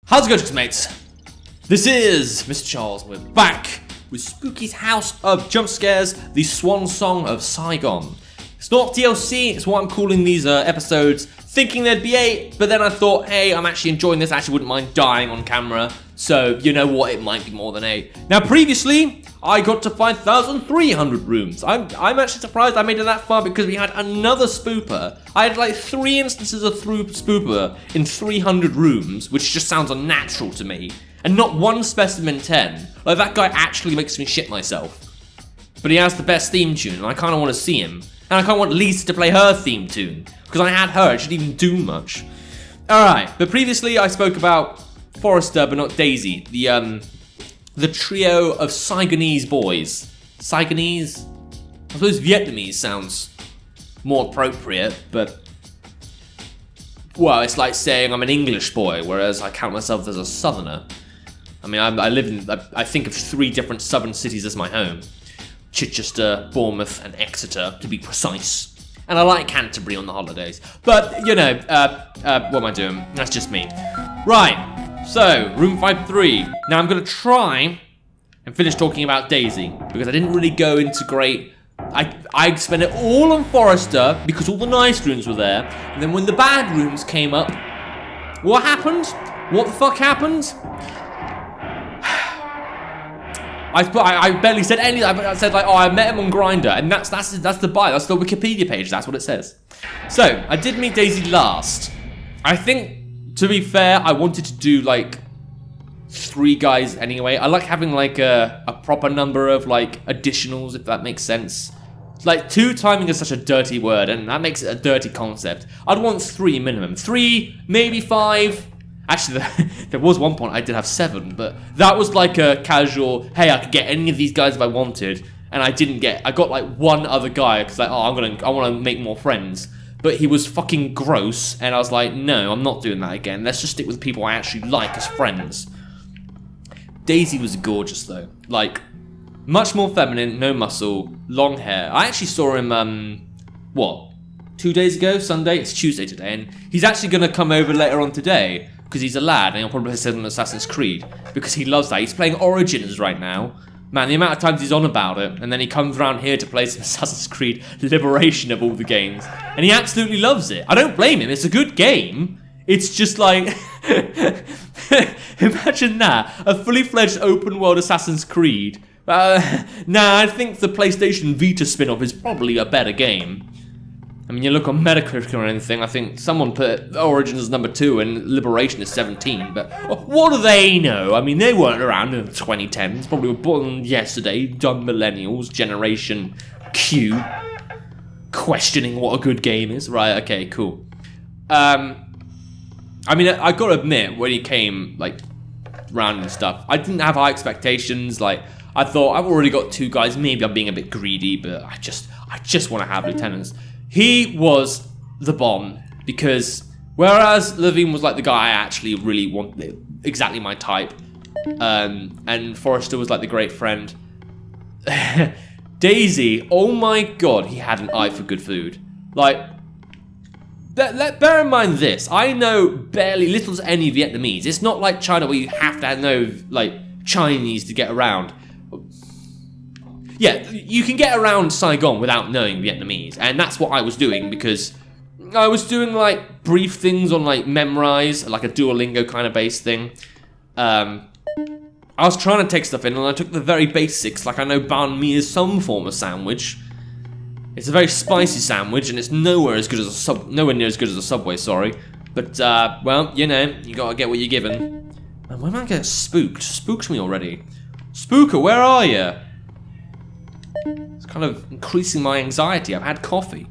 How's it going, mates? This is Mrjacharles. We're back with Spooky's House of Jumpscares, the Swan Song of Saigon. It's not DLC, it's what I'm calling these episodes, thinking there'd be 8, but then I thought, hey, I'm actually enjoying this, I actually wouldn't mind dying on camera, so you know what, it might be more than 8. Now previously, I got to 5,300 rooms. I'm actually surprised I made it that far because we had another spooper. I had like 3 instances of spooper in 300 rooms, which just sounds unnatural to me. And not one specimen 10. Like, that guy actually makes me shit myself. But he has the best theme tune, and I kind of want to see him. And I kind of want Lisa to play her theme tune, because I had her, it shouldn't even do much. Alright, but previously I spoke about Forrester, but not Daisy. The trio of Saigonese boys. Saigonese? I suppose Vietnamese sounds more appropriate, but... well, it's like saying I'm an English boy, whereas I count myself as a southerner. I mean, I think of 3 different southern cities as my home. Chichester, Bournemouth, and Exeter, to be precise. And I like Canterbury on the holidays. But, you know, what am I doing? That's just me. Right, so, room 5-3. Now I'm going to try and finish talking about Daisy, because I didn't really go into great... I spent it all on Forrester, because all the nice rooms were there, and then when the bad rooms came up, what happened? What the fuck happened? I barely said anything. I said like, oh, I met him on Grindr, and that's the bio. That's the Wikipedia page. That's what it says. So I did meet Daisy last. I think, to be fair, I wanted to do like 3 guys anyway. I like having like a proper number of like additionals, if that makes sense. Like 2 timing is such a dirty word, and that makes it a dirty concept. I'd want 3 minimum. 3, maybe 5. Actually, there was one point I did have 7, but that was like a casual, hey, I could get any of these guys if I wanted, and I didn't get, I got like 1 other guy, because like, oh, I want to make more friends, but he was fucking gross, and I was like, no, I'm not doing that again, let's just stick with people I actually like as friends. Daisy was gorgeous though, like, much more feminine, no muscle, long hair. I actually saw him, what, 2 days ago, Sunday? It's Tuesday today, and he's actually going to come over later on today, because he's a lad, and he'll probably play on Assassin's Creed, because he loves that. He's playing Origins right now. Man, the amount of times he's on about it, and then he comes around here to play some Assassin's Creed Liberation of all the games, and he absolutely loves it. I don't blame him, it's a good game. It's just like, imagine that, a fully fledged open world Assassin's Creed. Nah, I think the PlayStation Vita spin-off is probably a better game. I mean, you look on Metacritic or anything, I think someone put Origins as number 2 and Liberation is 17, but what do they know? I mean, they weren't around in the 2010s, probably were born yesterday, dumb millennials, Generation Q, questioning what a good game is. Right, okay, cool. I mean, I gotta admit, when he came, like, round and stuff, I didn't have high expectations, like, I thought, I've already got 2 guys, maybe I'm being a bit greedy, but I just want to have lieutenants. He was the bomb, because whereas Levine was like the guy I actually really wanted, exactly my type, and Forrester was like the great friend, Daisy, oh my god, he had an eye for good food. Like, bear in mind this, I know barely little to any Vietnamese. It's not like China where you have to know like Chinese to get around. Yeah, you can get around Saigon without knowing Vietnamese, and that's what I was doing, because I was doing like brief things on like Memrise, like a Duolingo kind of base thing. I was trying to take stuff in, and I took the very basics, like I know banh mi is some form of sandwich. It's a very spicy sandwich, and it's nowhere near as good as a Subway, sorry. But well, you know, you gotta get what you're given. Man, when am I getting spooked? Spooks me already. Spooker, where are you? It's kind of increasing my anxiety. I've had coffee.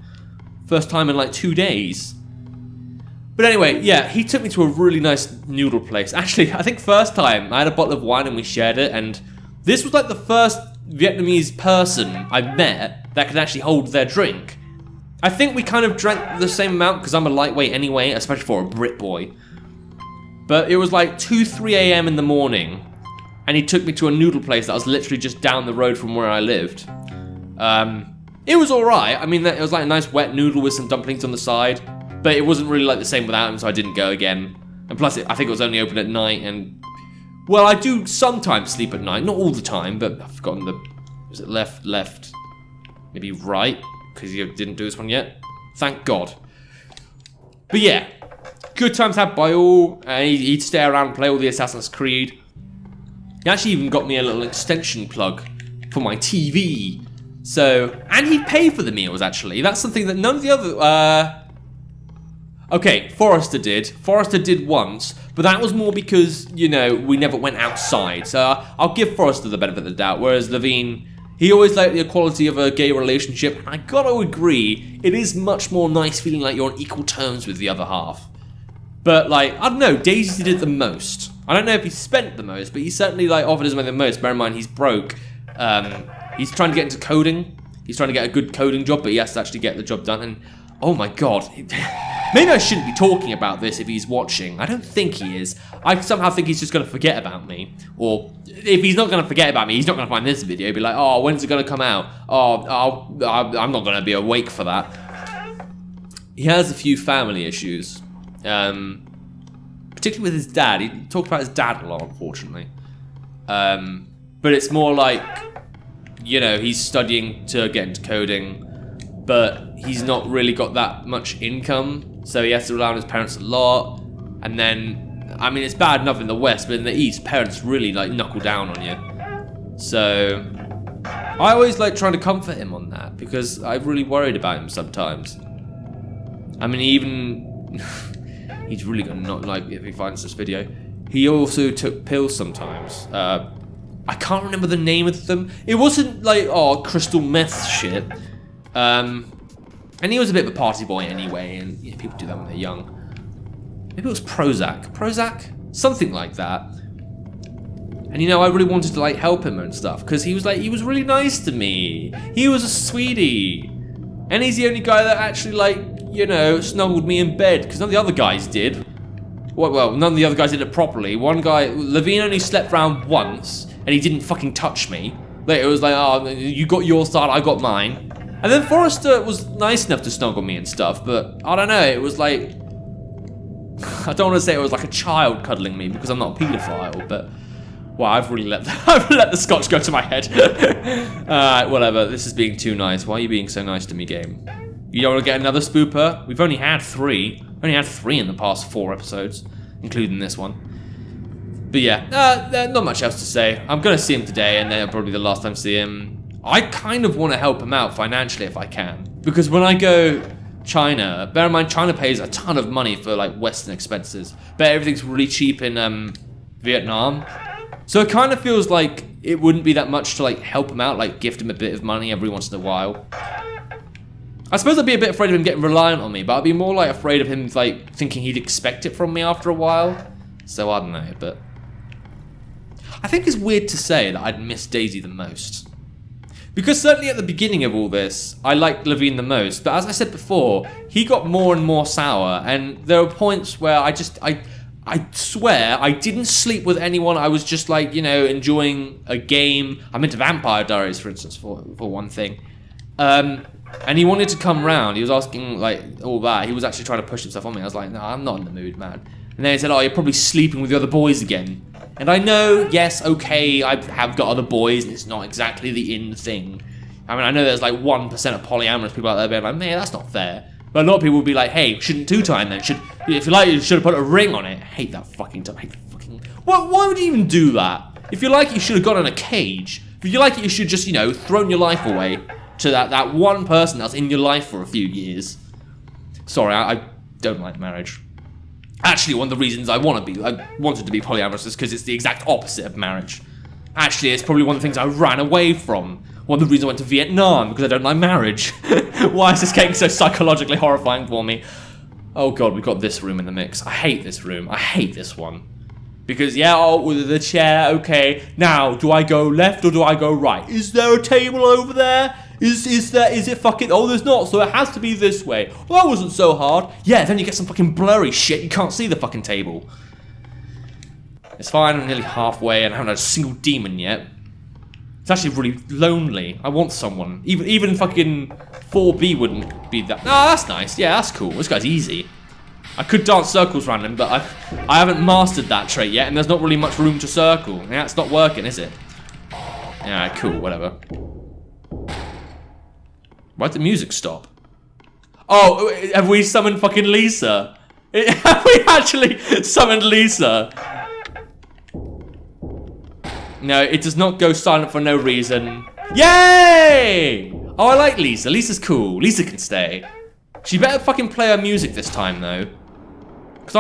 First time in like 2 days. But anyway, yeah, he took me to a really nice noodle place. Actually, I think first time I had a bottle of wine and we shared it, and this was like the first Vietnamese person I met that could actually hold their drink. I think we kind of drank the same amount because I'm a lightweight anyway, especially for a Brit boy. But it was like 2-3 a.m. in the morning, and he took me to a noodle place that was literally just down the road from where I lived. It was alright. I mean, it was like a nice wet noodle with some dumplings on the side, but it wasn't really like the same without him, so I didn't go again. And plus, I think it was only open at night, and... Well, I do sometimes sleep at night. Not all the time, but I've forgotten the... Was it left? Maybe right? Because you didn't do this one yet. Thank God. But yeah. Good times had by all. He'd stay around and play all the Assassin's Creed. He actually even got me a little extension plug for my TV. So... And he'd pay for the meals, actually. That's something that none of the other... Okay, Forrester did. Forrester did once, but that was more because, you know, we never went outside. So I'll give Forrester the benefit of the doubt, whereas Levine, he always liked the equality of a gay relationship. I gotta agree, it is much more nice feeling like you're on equal terms with the other half. But, like, I don't know, Daisy did the most. I don't know if he spent the most, but he certainly, like, offered his money the most. Bear in mind, he's broke. He's trying to get into coding. He's trying to get a good coding job, but he has to actually get the job done. And, oh my God. Maybe I shouldn't be talking about this if he's watching. I don't think he is. I somehow think he's just going to forget about me. Or if he's not going to forget about me, he's not going to find this video. He'll be like, oh, when's it going to come out? Oh, I'm not going to be awake for that. He has a few family issues. Particularly with his dad. He talked about his dad a lot, unfortunately. But it's more like, you know, he's studying to get into coding, but he's not really got that much income. So he has to rely on his parents a lot. And then, I mean, it's bad enough in the West, but in the East, parents really, like, knuckle down on you. So, I always like trying to comfort him on that, because I'm really worried about him sometimes. I mean, even... he's really gonna not like if he finds this video. He also took pills sometimes. I can't remember the name of them. It wasn't like, oh, crystal meth shit. And he was a bit of a party boy anyway, and you know, people do that when they're young. Maybe it was Prozac. Prozac? Something like that. And you know, I really wanted to like help him and stuff, because he was really nice to me. He was a sweetie. And he's the only guy that actually like, you know, snuggled me in bed, because none of the other guys did. Well, none of the other guys did it properly. One guy, Levine only slept around once, and he didn't fucking touch me. Like, it was like, oh, you got your side, I got mine. And then Forrester was nice enough to snuggle me and stuff, but I don't know, it was like... I don't want to say it was like a child cuddling me, because I'm not a paedophile, but... Wow, I've really let the scotch go to my head. Alright, whatever, this is being too nice. Why are you being so nice to me, game? You don't want to get another spooper? We've only had 3. We've only had 3 in the past 4 episodes, including this one. But yeah, not much else to say. I'm going to see him today, and then probably the last time to see him. I kind of want to help him out financially if I can. Because when I go China, bear in mind China pays a ton of money for like Western expenses. But everything's really cheap in Vietnam. So it kind of feels like it wouldn't be that much to like help him out, like gift him a bit of money every once in a while. I suppose I'd be a bit afraid of him getting reliant on me, but I'd be more like afraid of him like thinking he'd expect it from me after a while. So I don't know, but... I think it's weird to say that I'd miss Daisy the most. Because certainly at the beginning of all this, I liked Levine the most, but as I said before, he got more and more sour, and there were points where I swear I didn't sleep with anyone. I was just like, you know, enjoying a game. I'm into Vampire Diaries, for instance, for one thing. And he wanted to come round. He was asking, like, all that. He was actually trying to push himself on me. I was like, no, I'm not in the mood, man. And then he said, oh, you're probably sleeping with the other boys again. And I know, yes, okay, I have got other boys, and it's not exactly the in thing. I mean, I know there's like 1% of polyamorous people out there being like, man, that's not fair. But a lot of people would be like, hey, shouldn't two-time then? If you like, you should have put a ring on it. I hate that fucking time. I hate that fucking... Why would you even do that? If you like it, you should have got in a cage. If you like it, you should just, you know, thrown your life away to that one person that's in your life for a few years. Sorry, I don't like marriage. Actually, one of the reasons I wanted to be polyamorous is because it's the exact opposite of marriage. Actually, it's probably one of the things I ran away from. One of the reasons I went to Vietnam, because I don't like marriage. Why is this getting so psychologically horrifying for me? Oh god, we've got this room in the mix. I hate this room. I hate this one. Because, yeah, oh, with the chair, okay. Now, do I go left or do I go right? Is there a table over there? Is it fucking... Oh, there's not, so it has to be this way. Well, that wasn't so hard. Yeah, then you get some fucking blurry shit. You can't see the fucking table. It's fine, I'm nearly halfway and I haven't had a single demon yet. It's actually really lonely. I want someone. Even fucking 4B wouldn't be that... No, that's nice. Yeah, that's cool. This guy's easy. I could dance circles around him, but I haven't mastered that trait yet, and there's not really much room to circle. Yeah, it's not working, is it? Yeah, cool, whatever. Why'd the music stop? Oh, have we summoned fucking Lisa? Have we actually summoned Lisa? No, it does not go silent for no reason. Yay! Oh, I like Lisa. Lisa's cool. Lisa can stay. She better fucking play her music this time, though. Because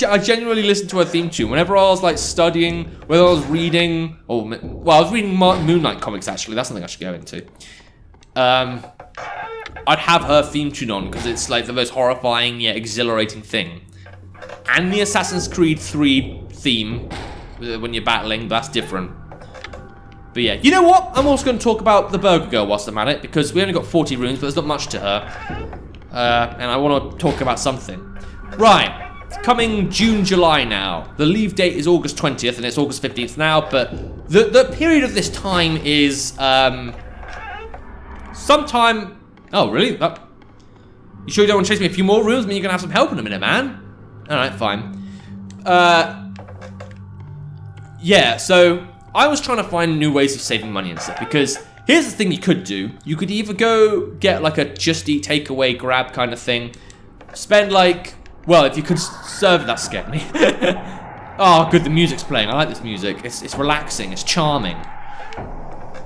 I genuinely listen to her theme tune whenever I was like studying, whether I was reading, or well, I was reading Moon Knight comics actually. That's something I should go into. I'd have her theme tune on because it's like the most horrifying yet exhilarating thing. And the Assassin's Creed 3 theme when you're battling, that's different. But yeah, you know what? I'm also going to talk about the Burger Girl whilst I'm at it because we only got 40 rooms, but there's not much to her. And I want to talk about something. Right. It's coming June, July now. The leave date is August 20th and it's August 15th now, but the period of this time is sometime. Oh, really? You sure you don't want to chase me a few more rooms? I mean, you're going to have some help in a minute, man. Alright, fine. Yeah, so I was trying to find new ways of saving money and stuff because here's the thing you could do. You could either go get like a just eat, takeaway, grab kind of thing. Spend like, well, if you could serve, that scared me. Oh, good, the music's playing. I like this music. It's relaxing, it's charming.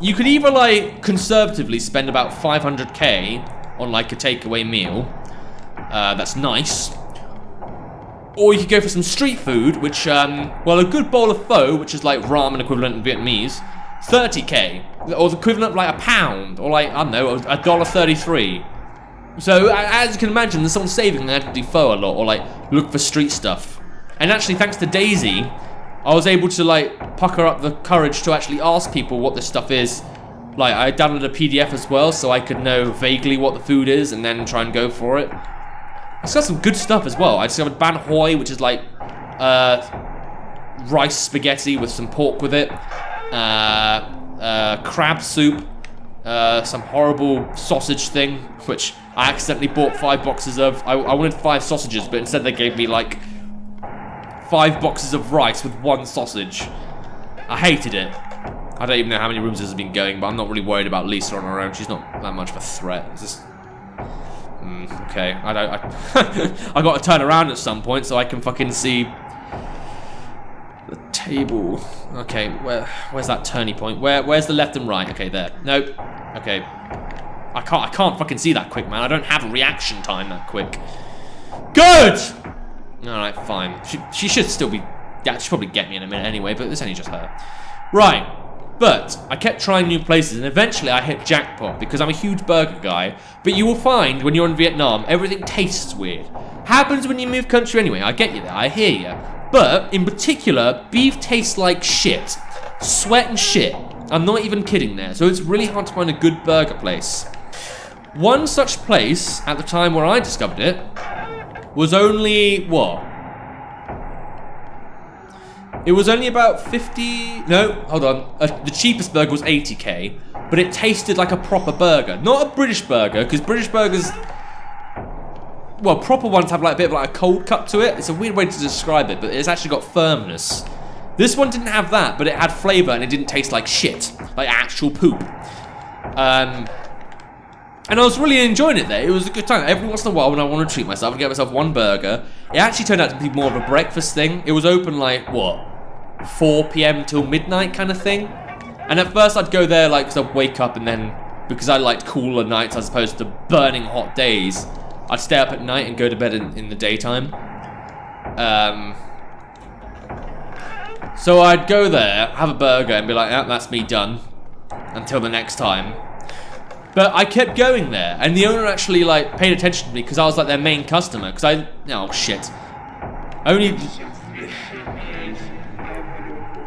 You could either like conservatively spend about 500k on like a takeaway meal. That's nice. Or you could go for some street food, which, well, a good bowl of pho, which is like ramen equivalent in Vietnamese, 30k, or the equivalent of like £1, or like, I don't know, $1.33. So, as you can imagine, there's someone saving and they have to do pho a lot, or like, look for street stuff. And actually, thanks to Daisy, I was able to like, pucker up the courage to actually ask people what this stuff is. Like, I downloaded a PDF as well, so I could know vaguely what the food is, and then try and go for it. It's got some good stuff as well. I discovered Ban Hoi, which is like rice spaghetti with some pork with it. Crab soup. Some horrible sausage thing, which I accidentally bought 5 boxes of. I wanted 5 sausages, but instead they gave me like 5 boxes of rice with 1 sausage. I hated it. I don't even know how many rooms this has been going, but I'm not really worried about Lisa on her own. She's not that much of a threat. It's just... okay, I got to turn around at some point so I can fucking see the table. Okay, where's that turning point? Where's the left and right? Okay, there. Nope. Okay. I can't fucking see that quick, man. I don't have a reaction time that quick. Good! Alright, fine. She should still be... Yeah, she'll probably get me in a minute anyway, but it's only just her. Right. But I kept trying new places, and eventually I hit jackpot because I'm a huge burger guy. But you will find when you're in Vietnam, everything tastes weird. Happens when you move country anyway. I get you there. I hear you. But in particular, beef tastes like shit, sweat and shit. I'm not even kidding there. So it's really hard to find a good burger place. One such place at the time where I discovered it was only what? It was only about 50... No, hold on. The cheapest burger was 80k, but it tasted like a proper burger. Not a British burger, because British burgers... Well, proper ones have like a bit of like a cold cut to it. It's a weird way to describe it, but it's actually got firmness. This one didn't have that, but it had flavour and it didn't taste like shit. Like actual poop. And I was really enjoying it there. It was a good time. Every once in a while when I want to treat myself, I get myself one burger. It actually turned out to be more of a breakfast thing. It was open like, what? 4 PM till midnight kind of thing. And at first I'd go there like because I'd wake up and then because I liked cooler nights as opposed to burning hot days, I'd stay up at night and go to bed in the daytime. So I'd go there, have a burger and be like, yeah, that's me done until the next time. But I kept going there and the owner actually like paid attention to me because I was like their main customer because oh shit. Only...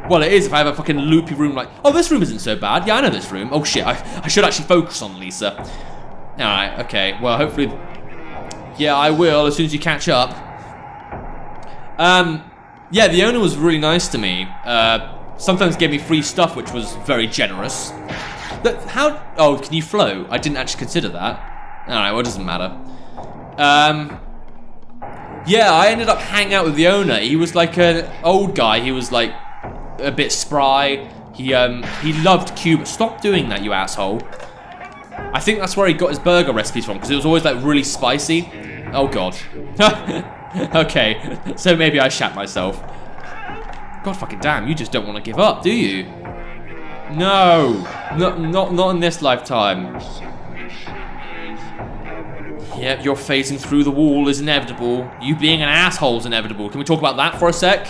Well, it is if I have a fucking loopy room like... Oh, this room isn't so bad. Yeah, I know this room. Oh, shit. I should actually focus on Lisa. Alright, okay. Well, hopefully... Yeah, I will as soon as you catch up. Yeah, the owner was really nice to me. Sometimes gave me free stuff, which was very generous. How... Oh, can you float? I didn't actually consider that. Alright, well, it doesn't matter. Yeah, I ended up hanging out with the owner. He was like an old guy. He was like a bit spry. He loved Cuba. Stop doing that, you asshole. I think that's where he got his burger recipes from, because it was always like really spicy. Oh god. Okay, so maybe I shat myself. God fucking damn, you just don't want to give up, do you? No, not in this lifetime. Yep, you're phasing through the wall is inevitable. You being an asshole is inevitable. Can we talk about that for a sec?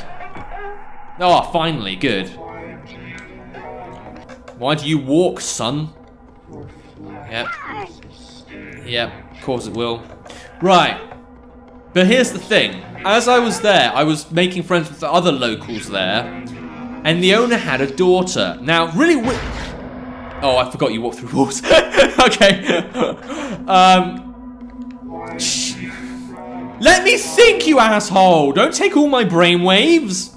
Oh, finally, good. Why do you walk, son? Yep. Yep, of course it will. Right. But here's the thing. As I was there, I was making friends with the other locals there, and the owner had a daughter. Now, really oh, I forgot you walk through walls. Okay. Let me think, you asshole! Don't take all my brainwaves!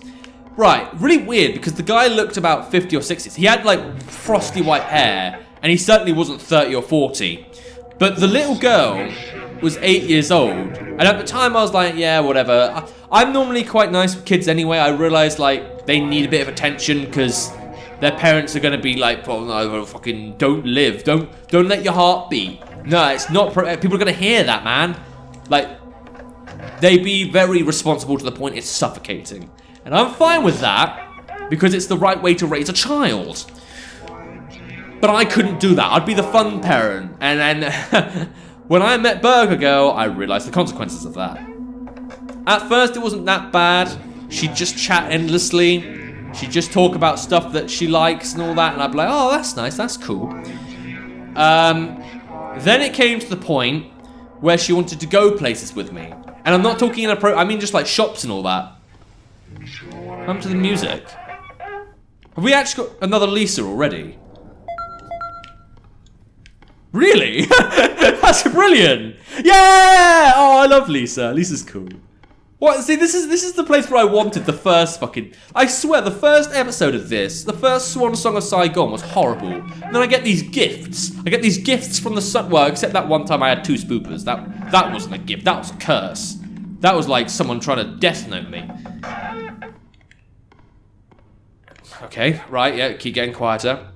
Right, really weird, because the guy looked about 50 or 60. He had, like, frosty white hair, and he certainly wasn't 30 or 40. But the little girl was 8 years old, and at the time I was like, yeah, whatever. I'm normally quite nice with kids anyway. I realized, like, they need a bit of attention, because their parents are going to be like, oh, no, fucking don't live. Don't let your heart beat. No, it's not. People are going to hear that, man. Like, they be very responsible to the point it's suffocating. And I'm fine with that, because it's the right way to raise a child. But I couldn't do that. I'd be the fun parent. And then, when I met Burger Girl, I realized the consequences of that. At first, it wasn't that bad. She'd just chat endlessly. She'd just talk about stuff that she likes and all that. And I'd be like, oh, that's nice, that's cool. Then it came to the point where she wanted to go places with me. And I'm not talking I mean just like shops and all that. Come to the music. Have we actually got another Lisa already? Really? That's brilliant. Yeah! Oh, I love Lisa. Lisa's cool. What? See, this is the place where I wanted the first fucking... I swear, the first episode of this, the first Swan Song of Saigon was horrible. And then I get these gifts. I get these gifts from the sun... Well, except that one time I had 2 spoopers. That wasn't a gift. That was a curse. That was like someone trying to death note me. Okay, right, yeah, keep getting quieter.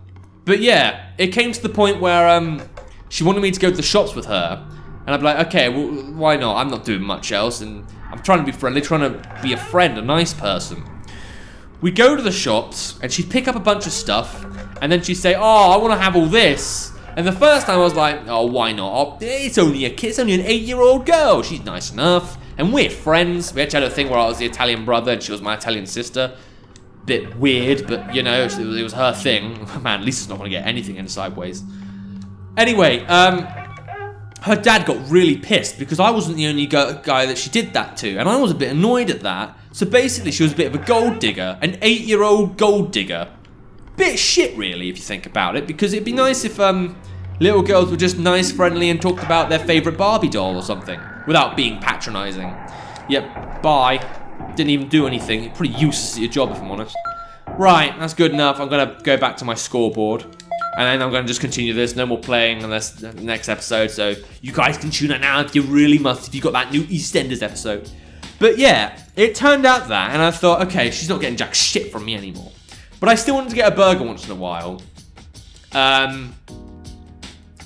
But yeah, it came to the point where she wanted me to go to the shops with her. And I'd be like, okay, well, why not? I'm not doing much else. And I'm trying to be friendly, trying to be a friend, a nice person. We'd go to the shops, and she'd pick up a bunch of stuff. And then she'd say, oh, I want to have all this. And the first time I was like, oh, why not? Oh, it's only a kid, it's only an 8-year-old girl. She's nice enough. And we're friends. We actually had a thing where I was the Italian brother and she was my Italian sister. Bit weird, but you know, it was her thing. Man, Lisa's not going to get anything in sideways. Anyway, her dad got really pissed because I wasn't the only guy that she did that to. And I was a bit annoyed at that. So basically, she was a bit of a gold digger. An 8-year-old gold digger. Bit shit, really, if you think about it. Because it'd be nice if little girls were just nice, friendly, and talked about their favourite Barbie doll or something. Without being patronising. Yep, bye. Didn't even do anything. You're pretty useless at your job, if I'm honest. Right, that's good enough. I'm going to go back to my scoreboard. And then I'm going to just continue this. No more playing unless the next episode. So you guys can tune out now if you really must. If you got that new EastEnders episode. But yeah, it turned out that. And I thought, okay, she's not getting jack shit from me anymore. But I still wanted to get a burger once in a while.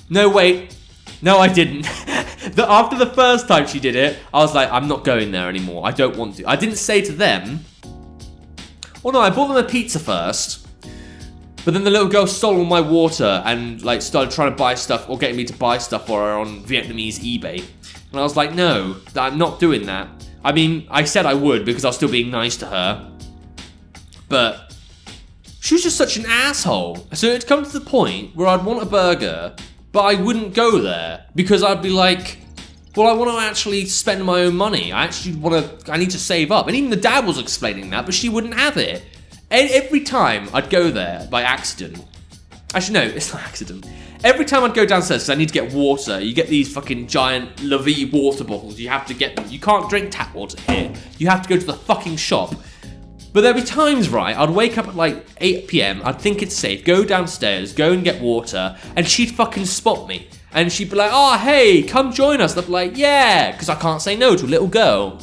No, wait. No, I didn't. After the first time she did it, I was like, I'm not going there anymore. I don't want to. I didn't say to them. Well, no, I bought them a pizza first. But then the little girl stole all my water and like started trying to buy stuff or getting me to buy stuff for her on Vietnamese eBay. And I was like, no, I'm not doing that. I mean, I said I would because I was still being nice to her. But she was just such an asshole. So it'd come to the point where I'd want a burger, but I wouldn't go there because I'd be like, well, I want to actually spend my own money. I need to save up. And even the dad was explaining that, but she wouldn't have it. And every time I'd go there by accident. Actually, no, it's not accident. Every time I'd go downstairs because I need to get water, you get these fucking giant La Vie water bottles. You have to get them. You can't drink tap water here. You have to go to the fucking shop. But there'd be times, right, I'd wake up at like 8 PM, I'd think it's safe, go downstairs, go and get water, and she'd fucking spot me. And she'd be like, oh, hey, come join us. And I'd be like, yeah, because I can't say no to a little girl.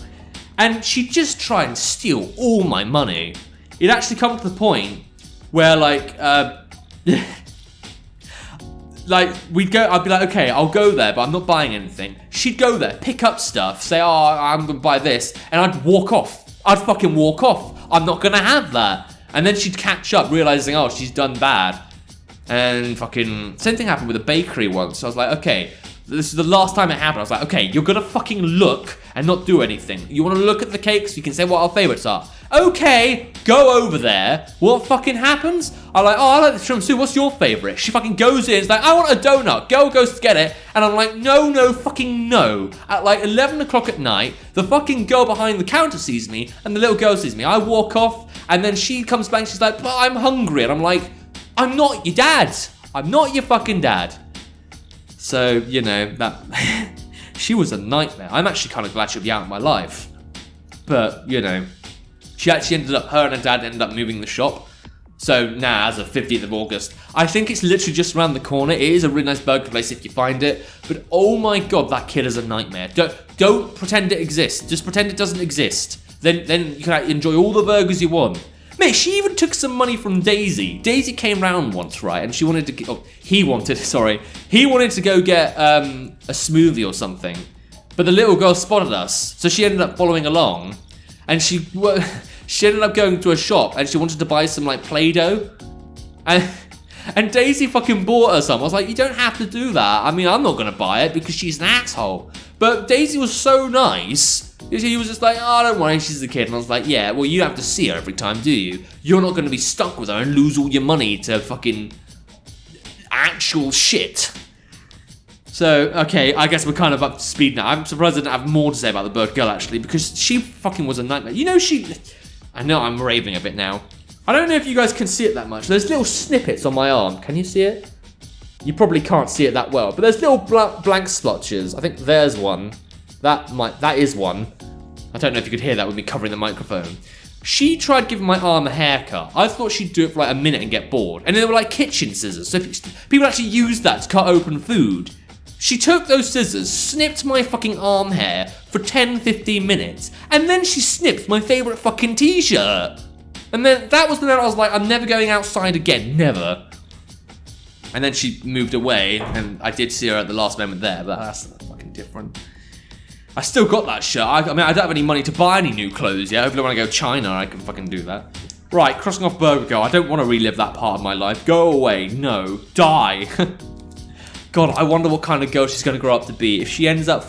And she'd just try and steal all my money. It'd actually come to the point where like we'd go, I'd be like, okay, I'll go there, but I'm not buying anything. She'd go there, pick up stuff, say, oh, I'm gonna buy this, and I'd walk off. I'd fucking walk off. I'm not gonna have that. And then she'd catch up, realizing, oh, she's done bad. And fucking, same thing happened with a bakery once. So I was like, okay, this is the last time it happened. I was like, okay, you're gonna fucking look and not do anything. You wanna look at the cakes, you can say what our favorites are. Okay, go over there. What fucking happens? I'm like, oh, I like the tiramisu. What's your favorite? She fucking goes in. It's like, I want a donut. Girl goes to get it. And I'm like, no, fucking no. At like 11 o'clock at night, the fucking girl behind the counter sees me and the little girl sees me. I walk off and then she comes back and she's like, but I'm hungry. And I'm like, I'm not your dad. I'm not your fucking dad. So, you know, that she was a nightmare. I'm actually kind of glad she'll be out of my life. But, you know, she actually ended up, her and her dad ended up moving the shop. So now, as of 15th of August, I think it's literally just around the corner. It is a really nice burger place if you find it. But oh my god, that kid is a nightmare. Don't pretend it exists. Just pretend it doesn't exist. Then you can enjoy all the burgers you want. Mate, she even took some money from Daisy. Daisy came round once, right? And she wanted to, he wanted to go get a smoothie or something. But the little girl spotted us. So she ended up following along. And she ended up going to a shop and she wanted to buy some like Play-Doh. And Daisy fucking bought her some. I was like, you don't have to do that. I mean, I'm not gonna buy it because she's an asshole. But Daisy was so nice. He was just like, oh, don't worry, she's a kid. And I was like, yeah, well, you have to see her every time, do you? You're not gonna be stuck with her and lose all your money to fucking actual shit. So, okay, I guess we're kind of up to speed now. I'm surprised I didn't have more to say about the bird girl, actually, because she fucking was a nightmare. You know, I know I'm raving a bit now. I don't know if you guys can see it that much. There's little snippets on my arm. Can you see it? You probably can't see it that well, but there's little blank splotches. I think there's one. That is one. I don't know if you could hear that with me covering the microphone. She tried giving my arm a haircut. I thought she'd do it for like a minute and get bored. And they were like kitchen scissors, so people actually use that to cut open food. She took those scissors, snipped my fucking arm hair for 10-15 minutes, and then she snipped my favourite fucking t-shirt. And then that was the night I was like, I'm never going outside again, never. And then she moved away, and I did see her at the last moment there, but that's fucking different. I still got that shirt. I mean, I don't have any money to buy any new clothes yet. Hopefully when I go to China, I can fucking do that. Right, crossing off Burger Girl. I don't want to relive that part of my life. Go away. No. Die. God, I wonder what kind of girl she's going to grow up to be. If she ends up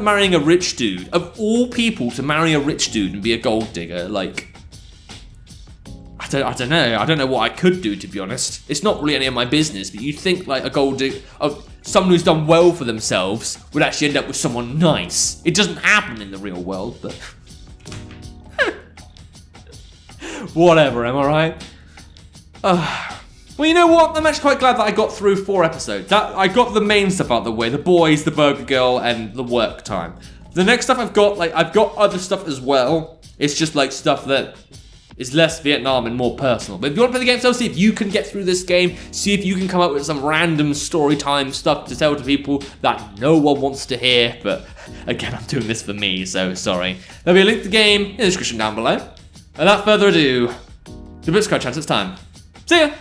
marrying a rich dude, of all people to marry a rich dude and be a gold digger, like, I don't know. I don't know what I could do, to be honest. It's not really any of my business, but you'd think like a gold digger, someone who's done well for themselves would actually end up with someone nice. It doesn't happen in the real world, but whatever, am I right? Well, you know what? I'm actually quite glad that I got through 4 episodes. I got the main stuff out of the way. The boys, the Burger Girl, and the work time. The next stuff I've got other stuff as well. It's just like stuff that is less Vietnam and more personal. But if you want to play the game, so see if you can get through this game. See if you can come up with some random story time stuff to tell to people that no one wants to hear. But again, I'm doing this for me, so sorry. There'll be a link to the game in the description down below. Without further ado, the Blitzcard chance, it's time. See ya!